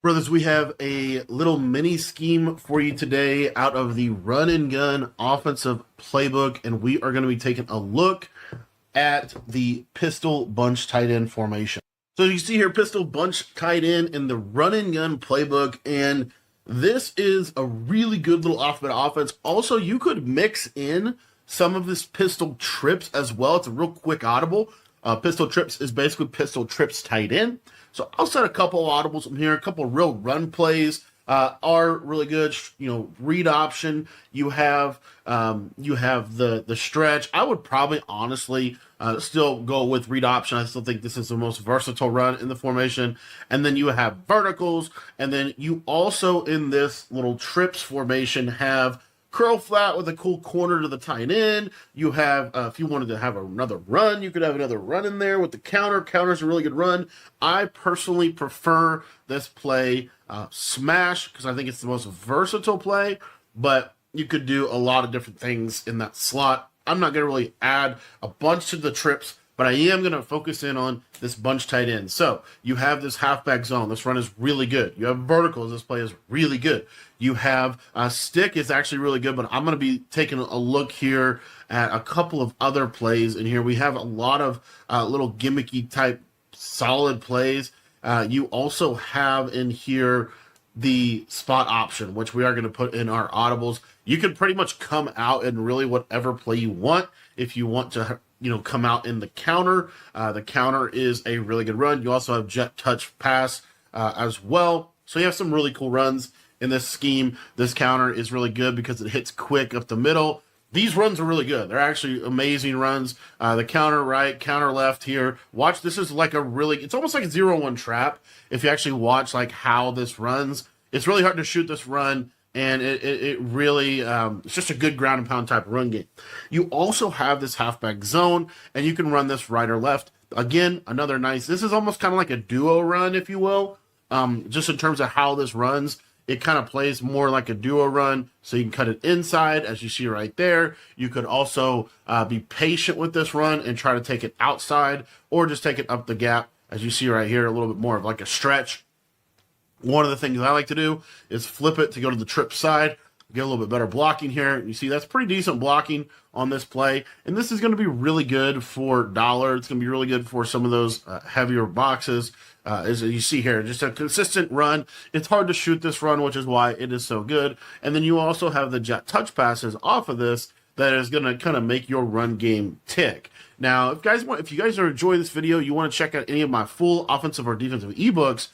Brothers, we have a little mini scheme for you today out of the run and gun offensive playbook, and we are going to be taking a look at the pistol bunch tight end formation. So you see here, pistol bunch tight end in the run and gun playbook, and this is a really good little off-bit offense. Also, you could mix in some of this pistol trips as well. It's a real quick audible. Pistol trips is basically pistol trips tight end. So I'll set a couple of audibles in here, a couple of real run plays are really good. Read option. You have the stretch. I would probably honestly still go with read option. I still think this is the most versatile run in the formation. And then you have verticals, and then you also in this little trips formation have curl flat with a cool corner to the tight end. You have, if you wanted to have another run, you could have another run in there with the counter. Counter's a really good run. I personally prefer this play smash because I think it's the most versatile play, but you could do a lot of different things in that slot. I'm not going to really add a bunch to the trips, but I am going to focus in on this bunch tight end. So you have this halfback zone. This run is really good. You have verticals. This play is really good. You have stick is actually really good, but I'm going to be taking a look here at a couple of other plays in here. We have a lot of little gimmicky type solid plays. You also have in here the spot option, which we are going to put in our audibles. You can pretty much come out in really whatever play you want. If you want to come out in the counter. The counter is a really good run. You also have jet touch pass as well. So you have some really cool runs in this scheme. This counter is really good because it hits quick up the middle. These runs are really good. They're actually amazing runs. The counter right, counter left here. Watch, this is like it's almost like a 0-1 trap. If you actually watch like how this runs, it's really hard to shoot this run. And it really, it's just a good ground and pound type of run game. You also have this halfback zone, and you can run this right or left. Again, another nice, this is almost kind of like a duo run, if you will. Just in terms of how this runs, it kind of plays more like a duo run. So you can cut it inside, as you see right there. You could also be patient with this run and try to take it outside, or just take it up the gap, as you see right here, a little bit more of like a stretch. One of the things I like to do is flip it to go to the trip side, get a little bit better blocking here. You see that's pretty decent blocking on this play. And this is going to be really good for dollar. It's going to be really good for some of those heavier boxes. As you see here, just a consistent run. It's hard to shoot this run, which is why it is so good. And then you also have the jet touch passes off of this that is going to kind of make your run game tick. Now, if you guys are enjoying this video, you want to check out any of my full offensive or defensive ebooks,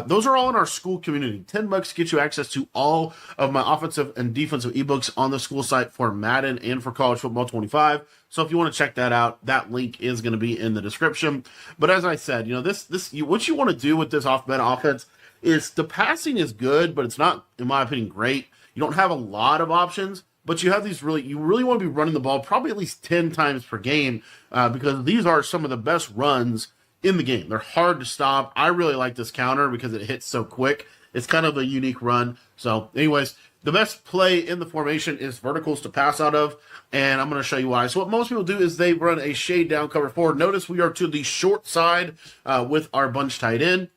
those are all in our school community. $10 gets you access to all of my offensive and defensive ebooks on the school site for Madden and for College Football 25. So if you want to check that out, that link is going to be in the description. But as I said, what you want to do with this off-bed offense is the passing is good, but it's not, in my opinion, great. You don't have a lot of options, but you have you really want to be running the ball probably at least 10 times per game because these are some of the best runs in the game. They're hard to stop. I really like this counter because it hits so quick. It's kind of a unique run. So anyways, the best play in the formation is verticals to pass out of, and I'm going to show you why. So what most people do is they run a shade down cover forward. Notice we are to the short side with our bunch tight end,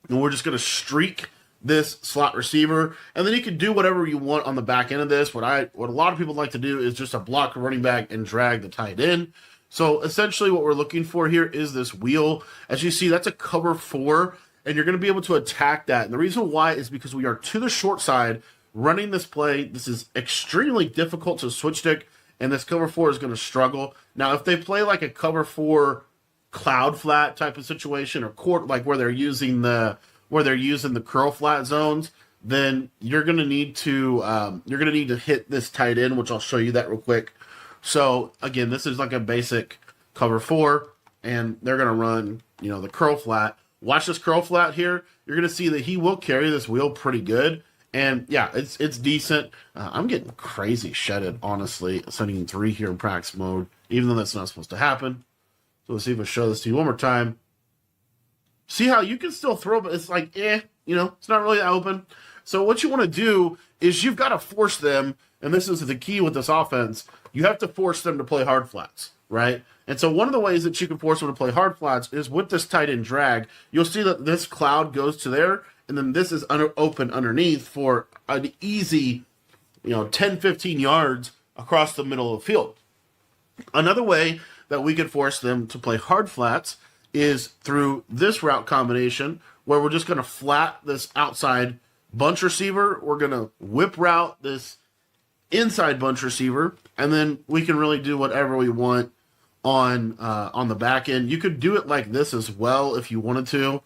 and we're just going to streak this slot receiver, and then you can do whatever you want on the back end of this. What a lot of people like to do is just a block running back and drag the tight end. So essentially what we're looking for here is this wheel. As you see, that's a cover 4, and you're going to be able to attack that. And the reason why is because we are to the short side running this play. This is extremely difficult to switch stick, and this cover 4 is going to struggle. Now, if they play like a cover 4 cloud flat type of situation, or court, like where they're using the curl flat zones, then you're going to need to hit this tight end, which I'll show you that real quick. So again, this is like a basic cover 4, and they're going to run, the curl flat. Watch this curl flat here. You're going to see that he will carry this wheel pretty good. And yeah, it's decent. I'm getting crazy shedded, honestly, setting 3 here in practice mode, even though that's not supposed to happen. So let's see if I show this to you one more time. See how you can still throw, but it's like, it's not really that open. So what you want to do is you've got to force them, and this is the key with this offense, you have to force them to play hard flats, right? And so one of the ways that you can force them to play hard flats is with this tight end drag. You'll see that this cloud goes to there, and then this is open underneath for an easy, 10, 15 yards across the middle of the field. Another way that we could force them to play hard flats is through this route combination, where we're just going to flat this outside bunch receiver. We're going to whip route this inside bunch receiver, and then we can really do whatever we want on the back end. You could do it like this as well if you wanted to.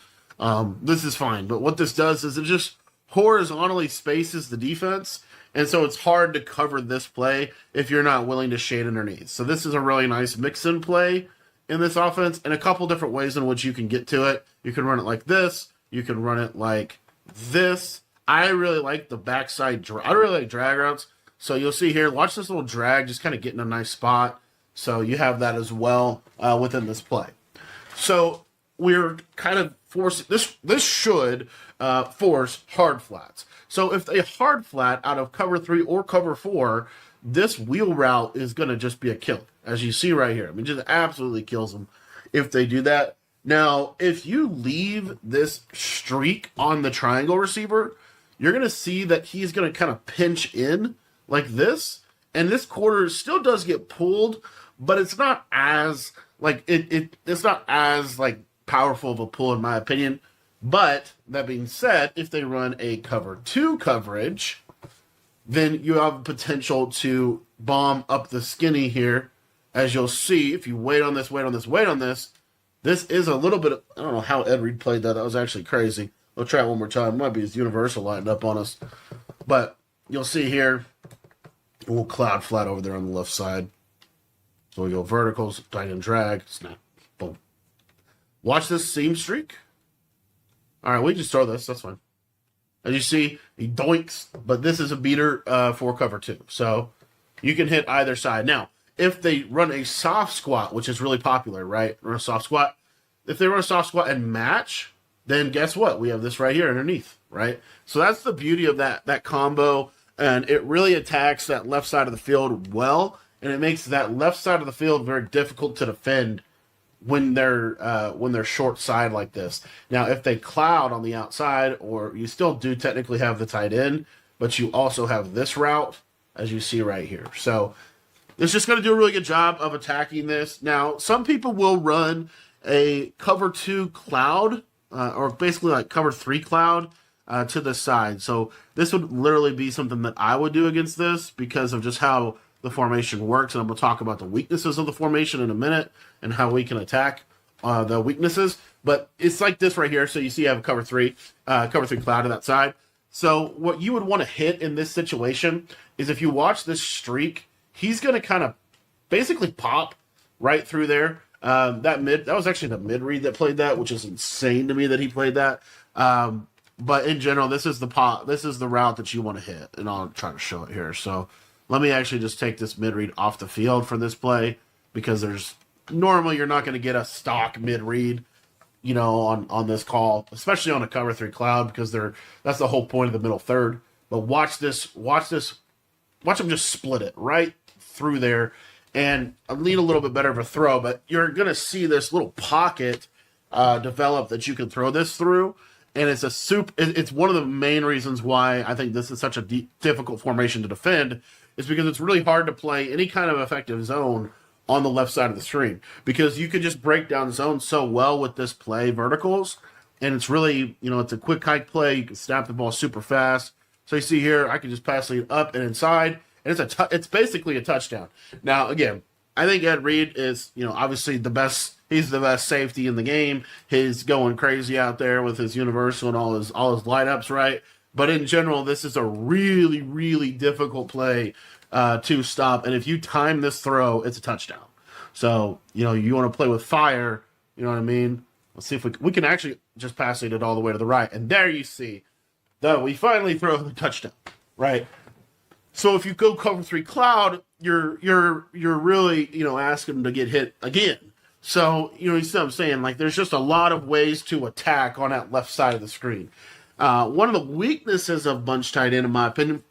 This is fine, but what this does is it just horizontally spaces the defense, and so it's hard to cover this play if you're not willing to shade underneath. So this is a really nice mix-in play in this offense, and a couple different ways in which you can get to it. You can run it like this. You can run it like this. I really like the backside. I really like drag routes. So you'll see here, watch this little drag, just kind of get in a nice spot. So you have that as well within this play. So we're kind of forcing this. This should force hard flats. So if they hard flat out of cover 3 or cover 4, this wheel route is going to just be a kill, as you see right here. I mean, just absolutely kills them if they do that. Now, if you leave this streak on the triangle receiver, you're going to see that he's going to kind of pinch in like this, and this quarter still does get pulled, but it's not as it's not as like powerful of a pull in my opinion. But that being said, if they run a cover 2 coverage, then you have potential to bomb up the skinny here, as you'll see if you wait on this, wait on this, wait on this. This is a little bit of, I don't know how Ed Reed played that. That was actually crazy. We'll try it one more time. It might be his universal lined up on us. But you'll see here, we'll cloud flat over there on the left side. So we go verticals, tight end drag, snap, boom. Watch this seam streak. All right, we just throw this. That's fine. As you see, he doinks, but this is a beater for cover 2. So you can hit either side. Now, if they run a soft squat, which is really popular, right? Run a soft squat. If they run a soft squat and match, then guess what? We have this right here underneath, right? So that's the beauty of that combo, and it really attacks that left side of the field well, and it makes that left side of the field very difficult to defend when they're short side like this. Now, if they cloud on the outside, or you still do technically have the tight end, but you also have this route, as you see right here. So it's just going to do a really good job of attacking this. Now, some people will run a cover 2 cloud, or basically like cover 3 cloud to the side. So this would literally be something that I would do against this because of just how the formation works. And I'm going to talk about the weaknesses of the formation in a minute and how we can attack the weaknesses. But it's like this right here. So you see I have a cover 3 cloud to that side. So what you would want to hit in this situation is if you watch this streak, he's going to kind of basically pop right through there. That was actually the mid read that played that, which is insane to me that he played that. But in general, this is the route that you want to hit, and I'll try to show it here. So let me actually just take this mid read off the field for this play, because normally you're not going to get a stock mid read, on this call, especially on a cover 3 cloud, because that's the whole point of the middle third. But watch him just split it right through there, and I need a little bit better of a throw, but you're going to see this little pocket develop that you can throw this through, and it's one of the main reasons why I think this is such a difficult formation to defend, is because it's really hard to play any kind of effective zone on the left side of the screen, because you can just break down zone so well with this play verticals, and it's really, it's a quick hike play. You can snap the ball super fast. So you see here, I can just pass it up and inside, and it's basically a touchdown. Now, again, I think Ed Reed is, obviously the best. He's the best safety in the game. He's going crazy out there with his universal and all his lineups, right? But in general, this is a really, really difficult play to stop. And if you time this throw, it's a touchdown. So, you want to play with fire. You know what I mean? Let's see if we can actually just pass it all the way to the right. And there you see, we finally throw the touchdown, right? So if you go cover 3 cloud, you're really, asking them to get hit again. So, you see what I'm saying? Like, there's just a lot of ways to attack on that left side of the screen. One of the weaknesses of bunch tight end, in my opinion,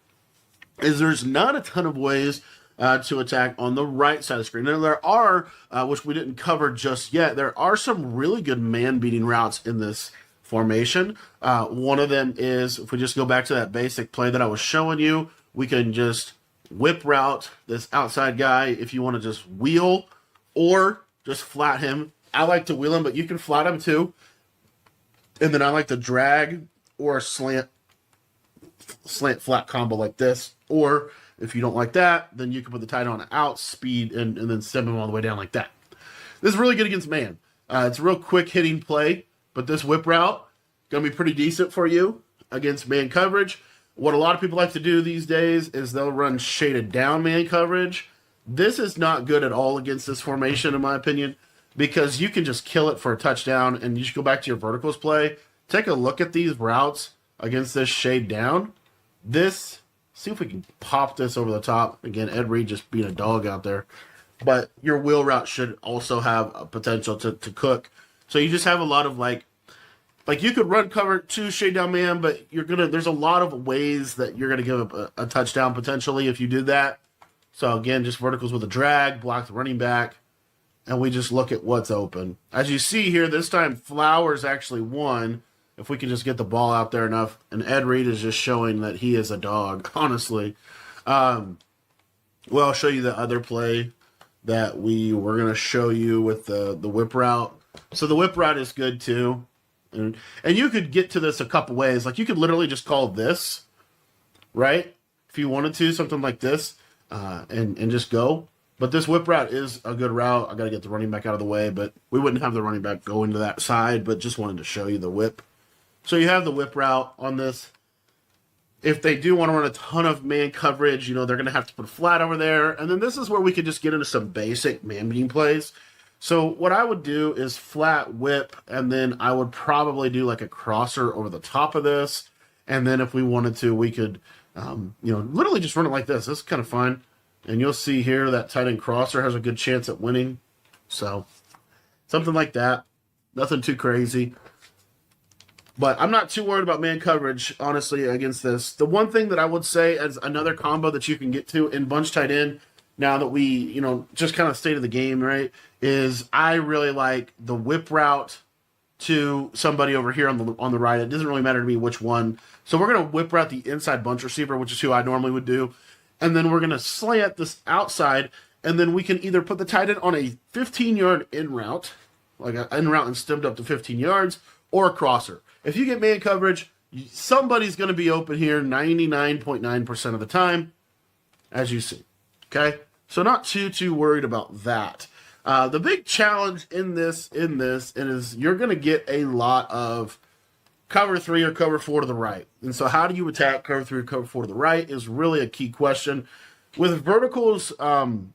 is there's not a ton of ways to attack on the right side of the screen. Now, there are, which we didn't cover just yet, there are some really good man-beating routes in this formation. One of them is, if we just go back to that basic play that I was showing you, we can just whip route this outside guy if you want to just wheel or just flat him. I like to wheel him, but you can flat him too. And then I like to drag or a slant flat combo like this. Or if you don't like that, then you can put the tight end on out, speed, and then send him all the way down like that. This is really good against man. It's a real quick hitting play, but this whip route going to be pretty decent for you against man coverage. What a lot of people like to do these days is they'll run shaded down man coverage. This is not good at all against this formation, in my opinion, because you can just kill it for a touchdown, and you should go back to your verticals play. Take a look at these routes against this shade down. See if we can pop this over the top. Again, Ed Reed just being a dog out there. But your wheel route should also have a potential to cook. So you just have a lot of like you could run cover 2 shade down man, but there's a lot of ways that you're gonna give up a touchdown potentially if you do that. So again, just verticals with a drag, block the running back, and we just look at what's open. As you see here, this time Flowers actually won. If we can just get the ball out there enough, and Ed Reed is just showing that he is a dog, honestly. Well, I'll show you the other play that we were going to show you with the whip route. So the whip route is good too. And you could get to this a couple ways. Like you could literally just call this, right? If you wanted to, something like this, and just go. But this whip route is a good route. I got to get the running back out of the way, but we wouldn't have the running back going to that side, but just wanted to show you the whip. So you have the whip route on this. If they do want to run a ton of man coverage, they're going to have to put a flat over there. And then this is where we could just get into some basic man beating plays. So what I would do is flat whip, and then I would probably do like a crosser over the top of this. And then if we wanted to, we could, literally just run it like this. This is kind of fun. And you'll see here that tight end crosser has a good chance at winning. So something like that. Nothing too crazy. But I'm not too worried about man coverage, honestly, against this. The one thing that I would say as another combo that you can get to in bunch tight end, now that we, just kind of state of the game, right, is I really like the whip route to somebody over here on the right. It doesn't really matter to me which one. So we're going to whip route the inside bunch receiver, which is who I normally would do. And then we're going to slant this outside, and then we can either put the tight end on a 15-yard in route, like an in route and stemmed up to 15 yards, or a crosser. If you get man coverage, somebody's going to be open here 99.9% of the time, as you see. Okay? So not too worried about that. The big challenge in this is you're going to get a lot of cover 3 or cover 4 to the right. And so how do you attack cover 3 or cover 4 to the right is really a key question. With verticals, again,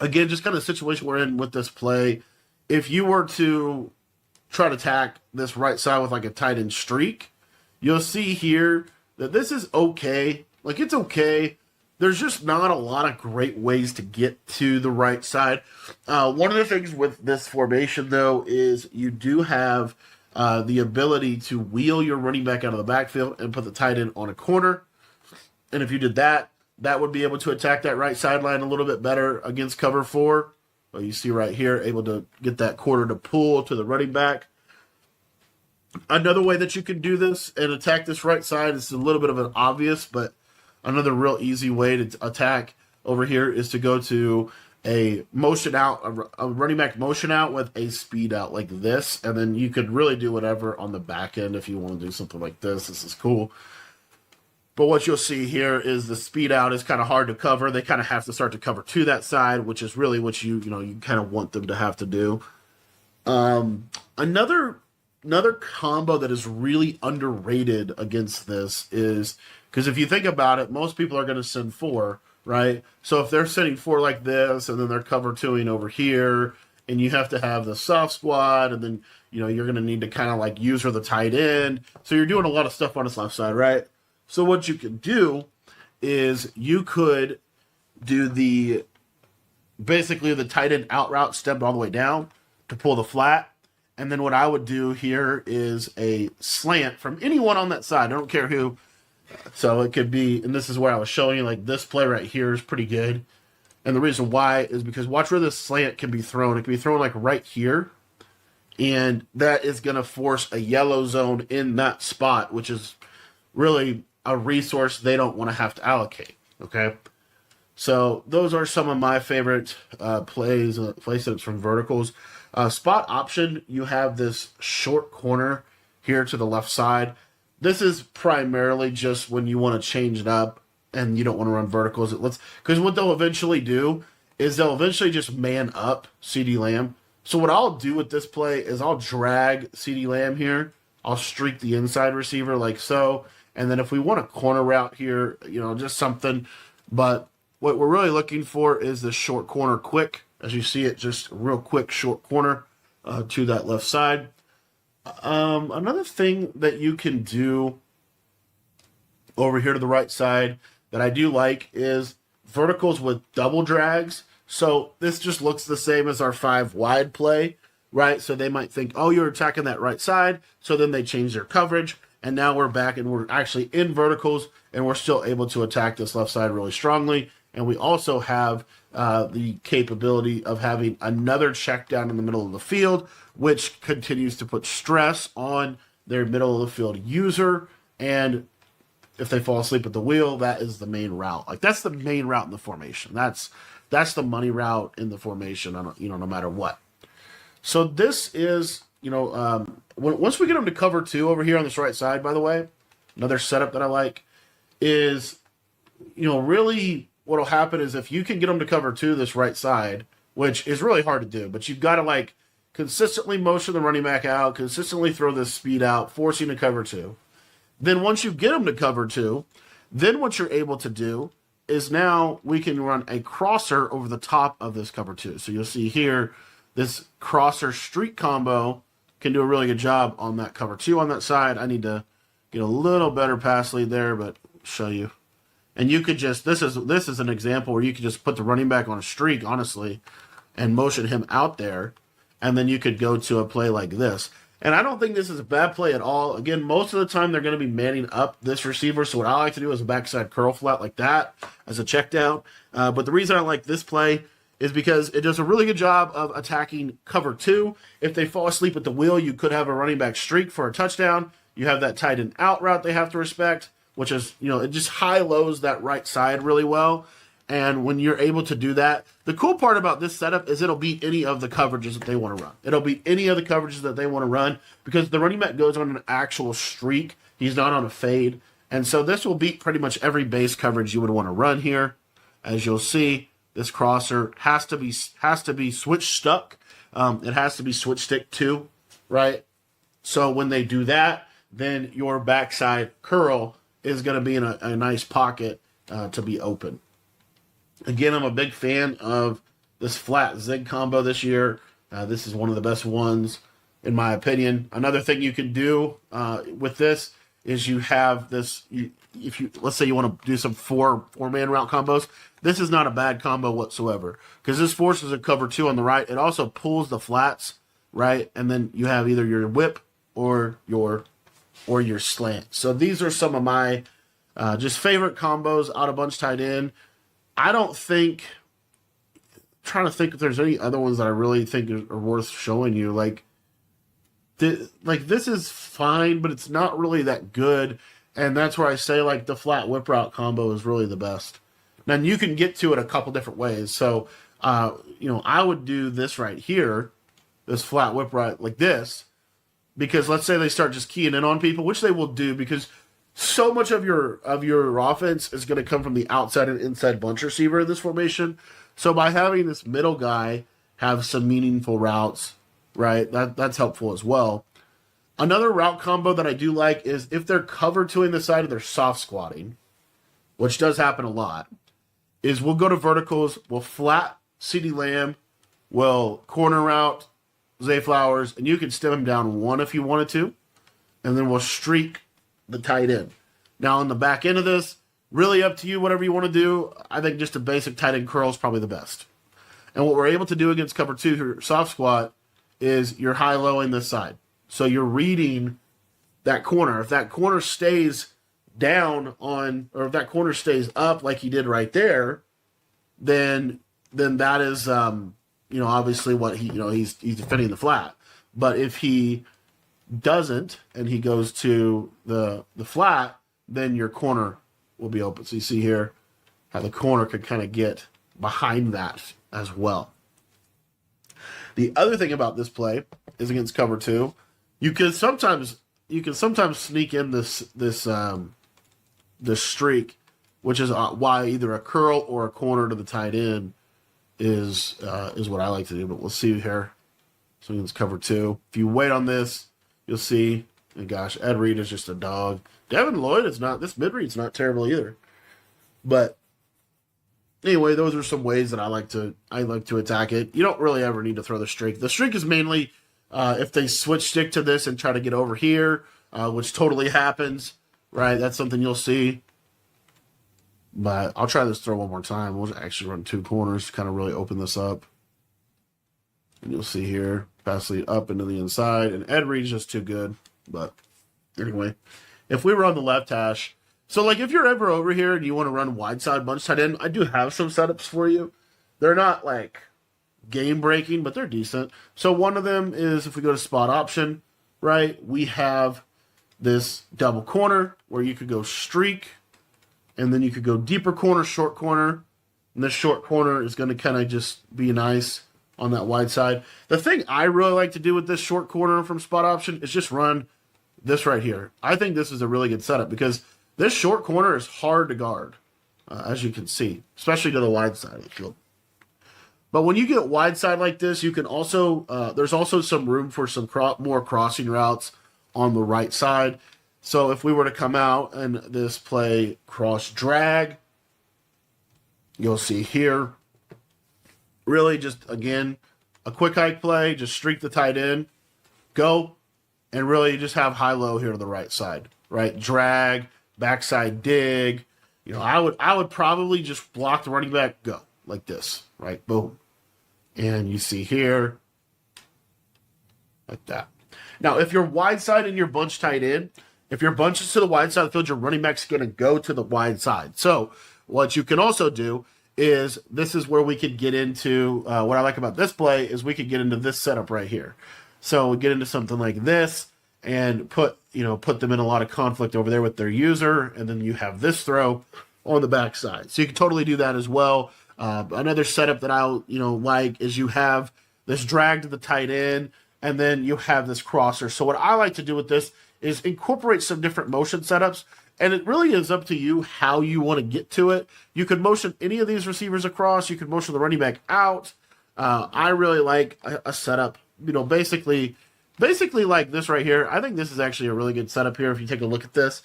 just kind of the situation we're in with this play, if you were to try to attack this right side with like a tight end streak, you'll see here that this is okay. Like, it's okay. There's just not a lot of great ways to get to the right side. One of the things with this formation, though, is you do have the ability to wheel your running back out of the backfield and put the tight end on a corner. And if you did that, that would be able to attack that right sideline a little bit better against cover 4. Well, you see right here, able to get that quarter to pull to the running back. Another way that you can do this and attack this right side is a little bit of an obvious, but another real easy way to attack over here is to go to a motion out, a running back motion out with a speed out like this. And then you could really do whatever on the back end if you want to do something like this. This is cool. But what you'll see here is the speed out is kind of hard to cover. They kind of have to start to cover to that side, which is really what you kind of want them to have to do. Another combo that is really underrated against this is, because if you think about it, most people are going to send 4, right? So if they're sending 4 like this, and then they're cover 2ing over here, and you have to have the soft squad, and then you're going to need to kind of like use her the tight end. So you're doing a lot of stuff on this left side, right? So what you could do is you could do basically the tight end out route stepped all the way down to pull the flat. And then what I would do here is a slant from anyone on that side. I don't care who. So it could be, and this is where I was showing you, like this play right here is pretty good. And the reason why is because watch where this slant can be thrown. It can be thrown like right here. And that is going to force a yellow zone in that spot, which is really a resource they don't want to have to allocate. Okay. So those are some of my favorite play setups from verticals. Spot option, you have this short corner here to the left side. This is primarily just when you want to change it up and you don't want to run verticals. Because what they'll eventually do is they'll eventually just man up CD Lamb. So what I'll do with this play is I'll drag CD Lamb here. I'll streak the inside receiver like so. And then if we want a corner route here, just something. But what we're really looking for is the short corner quick. As you see it, just real quick short corner to that left side. Another thing that you can do over here to the right side that I do like is verticals with double drags. So this just looks the same as our 5 wide play, right? So they might think, oh, you're attacking that right side. So then they change their coverage. And now we're back and we're actually in verticals and we're still able to attack this left side really strongly. And we also have the capability of having another check down in the middle of the field, which continues to put stress on their middle of the field user. And if they fall asleep at the wheel, that is the main route. Like that's the main route in the formation. That's the money route in the formation, no matter what. So this is, once we get them to cover 2 over here on this right side, by the way, another setup that I like is, really what'll happen is if you can get them to cover 2 this right side, which is really hard to do, but you've got to consistently motion the running back out, consistently throw this speed out, forcing to cover 2. Then once you get them to cover 2, then what you're able to do is now we can run a crosser over the top of this cover 2. So you'll see here, this crosser streak combo can do a really good job on that cover 2 on that side. I need to get a little better pass lead there, but I'll show you. And you could just, this is an example where you could just put the running back on a streak, honestly, and motion him out there. And then you could go to a play like this. And I don't think this is a bad play at all. Again, most of the time they're going to be manning up this receiver. So what I like to do is a backside curl flat like that as a check down. But the reason I like this play is because it does a really good job of attacking cover 2. If they fall asleep at the wheel, you could have a running back streak for a touchdown. You have that tight end out route they have to respect, which is, it just high-lows that right side really well. And when you're able to do that, the cool part about this setup is it'll beat any of the coverages that they want to run. It'll beat any of the coverages that they want to run because the running back goes on an actual streak. He's not on a fade. And so this will beat pretty much every base coverage you would want to run here. As you'll see, this crosser has to be switch stuck. It has to be switch stick too, right? So when they do that, then your backside curl is going to be in a nice pocket to be open. Again, I'm a big fan of this flat zig combo this year. This is one of the best ones, in my opinion. Another thing you can do with this is you have this. Let's say you want to do some four-man route combos. This is not a bad combo whatsoever because this forces a cover 2 on the right. It also pulls the flats, right? And then you have either your whip or your slant. So these are some of my just favorite combos out of bunch tight end. I don't think, trying to think if there's any other ones that I really think are worth showing you. This is fine, but it's not really that good. And that's where I say the flat whip route combo is really the best. Now you can get to it a couple different ways. So, I would do this right here, this flat whip route like this, because let's say they start just keying in on people, which they will do because so much of your offense is going to come from the outside and inside bunch receiver in this formation. So by having this middle guy have some meaningful routes, right, that's helpful as well. Another route combo that I do like is if they're cover 2ing the side of their soft squatting, which does happen a lot, is we'll go to verticals, we'll flat CeeDee Lamb, we'll corner route Zay Flowers, and you can stem him down 1 if you wanted to, and then we'll streak the tight end. Now on the back end of this, really up to you, whatever you want to do. I think just a basic tight end curl is probably the best. And what we're able to do against cover 2 soft squat is you're high-low in this side. So you're reading that corner. If that corner stays down on, or if that corner stays up like he did right there, then that is, obviously what he's defending the flat. But if he doesn't and he goes to the flat, then your corner will be open. So you see here how the corner could kind of get behind that as well. The other thing about this play is against cover two, you can sometimes sneak in this streak, which is why either a curl or a corner to the tight end is what I like to do. But we'll see here. So against cover two, if you wait on this, you'll see. And gosh, Ed Reed is just a dog. Devin Lloyd is not. This mid read's not terrible either. But anyway, those are some ways that I like to attack it. You don't really ever need to throw the streak. The streak is mainly if they switch stick to this and try to get over here, which totally happens, right? That's something you'll see. But I'll try this throw one more time. We'll actually run two corners to kind of really open this up. And you'll see here, pass lead up into the inside. And Ed Reed's just too good. But anyway, if we run the left hash, so like if you're ever over here and you want to run wide side bunch tight end, I do have some setups for you. They're not like game breaking, but they're decent. So one of them is if we go to spot option, right? We have this double corner where you could go streak, and then you could go deeper corner, short corner. And this short corner is going to kind of just be nice on that wide side. The thing I really like to do with this short corner from spot option is just run this right here. I think this is a really good setup because this short corner is hard to guard, as you can see, especially to the wide side of the field. But when you get wide side like this, you can also, there's also some room for some more crossing routes on the right side. So if we were to come out and this play cross drag, you'll see here, really just, again, a quick hike play, just streak the tight end, go, and really just have high-low here to the right side, right? Drag, backside dig. You know, I would probably just block the running back, go, like this, right? Boom. And you see here, like that. Now, if you're wide side and you're bunch tight end, if your bunch is to the wide side of the field, your running back's going to go to the wide side. So what you can also do is this is where we could get into, what I like about this play is we could get into this setup right here. So we get into something like this and put them in a lot of conflict over there with their user, and then you have this throw on the backside. So you can totally do that as well. Another setup that I'll like is you have this drag to the tight end, and then you have this crosser. So what I like to do with this is incorporate some different motion setups, and it really is up to you how you want to get to it. You could motion any of these receivers across. You could motion the running back out. I really like a setup, basically like this right here. I think this is actually a really good setup here. If you take a look at this,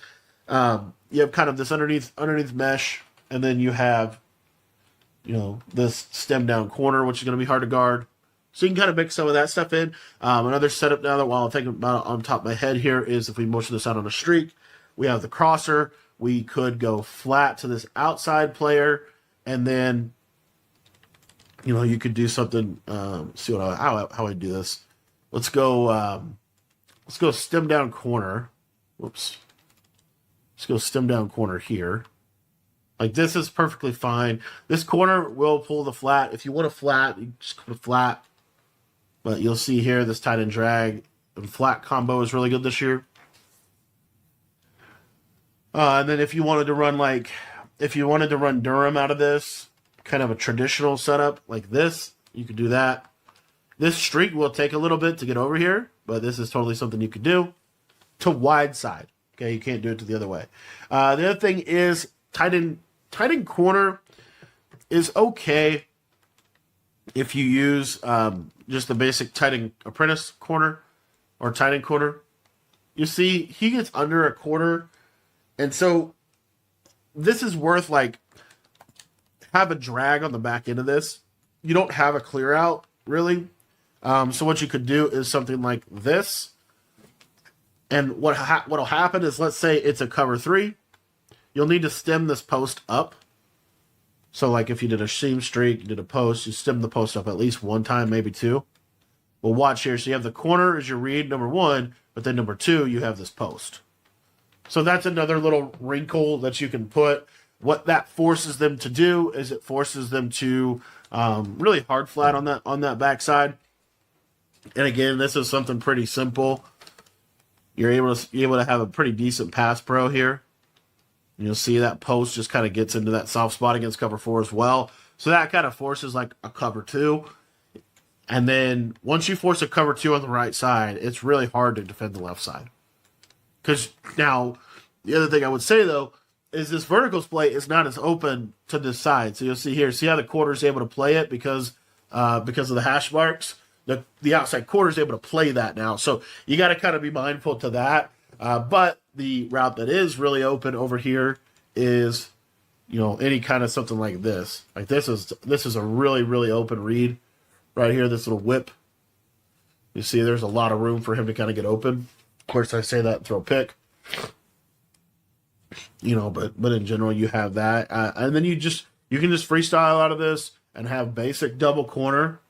you have kind of this underneath mesh, and then you have, this stem down corner, which is going to be hard to guard. So you can kind of mix some of that stuff in. Another setup now that while I'm thinking about it on top of my head here is if we motion this out on a streak, we have the crosser. We could go flat to this outside player, and then, you could do something. See how I do this. Let's go stem down corner. Whoops. Let's go stem down corner here. Like this is perfectly fine. This corner will pull the flat. If you want a flat, you just put a flat. But you'll see here this tight end drag and flat combo is really good this year. And then if you wanted to run Durham out of this, kind of a traditional setup like this, you could do that. This streak will take a little bit to get over here, but this is totally something you could do to wide side. Okay, you can't do it to the other way. The other thing is tight end corner is okay if you use just the basic tight end apprentice corner or tight end corner. You see, he gets under a quarter, and so this is worth have a drag on the back end of this. You don't have a clear out really. So what you could do is something like this. And what'll happen is, let's say it's a cover 3. You'll need to stem this post up. So like if you did a seam streak, you did a post, you stem the post up at least one time, maybe two. Well, watch here. So you have the corner as your read, number 1, but then number 2, you have this post. So that's another little wrinkle that you can put. What that forces them to do is it forces them to really hard flat on that backside. And again, this is something pretty simple. You're able to have a pretty decent pass pro here. You'll see that post just kind of gets into that soft spot against cover 4 as well. So that kind of forces like a cover 2. And then once you force a cover 2 on the right side, it's really hard to defend the left side. Because now, the other thing I would say though, is this vertical splay is not as open to this side. So you'll see here, see how the quarter is able to play it because of the hash marks? The outside quarter is able to play that now. So you got to kind of be mindful to that. But the route that is really open over here is, any kind of something like this. Like this is a really, really open read right here, this little whip. You see there's a lot of room for him to kind of get open. Of course, I say that and throw a pick. But in general, you have that. And then you can just freestyle out of this and have basic double corner.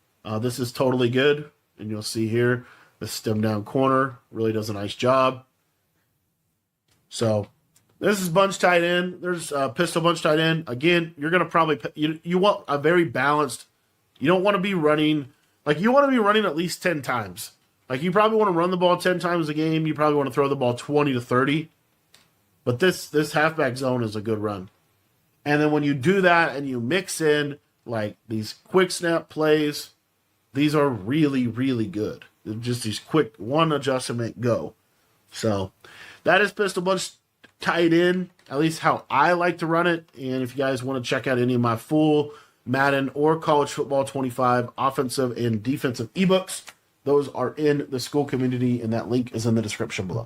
This is totally good. And you'll see here, the stem down corner really does a nice job. So this is bunch tight end. There's pistol bunch tight end. Again, you're going to probably, you want a very balanced, you don't want to be running, you want to be running at least 10 times. You probably want to run the ball 10 times a game. You probably want to throw the ball 20 to 30. But this halfback zone is a good run. And then when you do that and you mix in these quick snap plays, these are really, really good. They're just these quick one adjustment go. So that is pistol bunch tight end, at least how I like to run it. And if you guys want to check out any of my full Madden or College Football 25 offensive and defensive ebooks, those are in the school community, and that link is in the description below.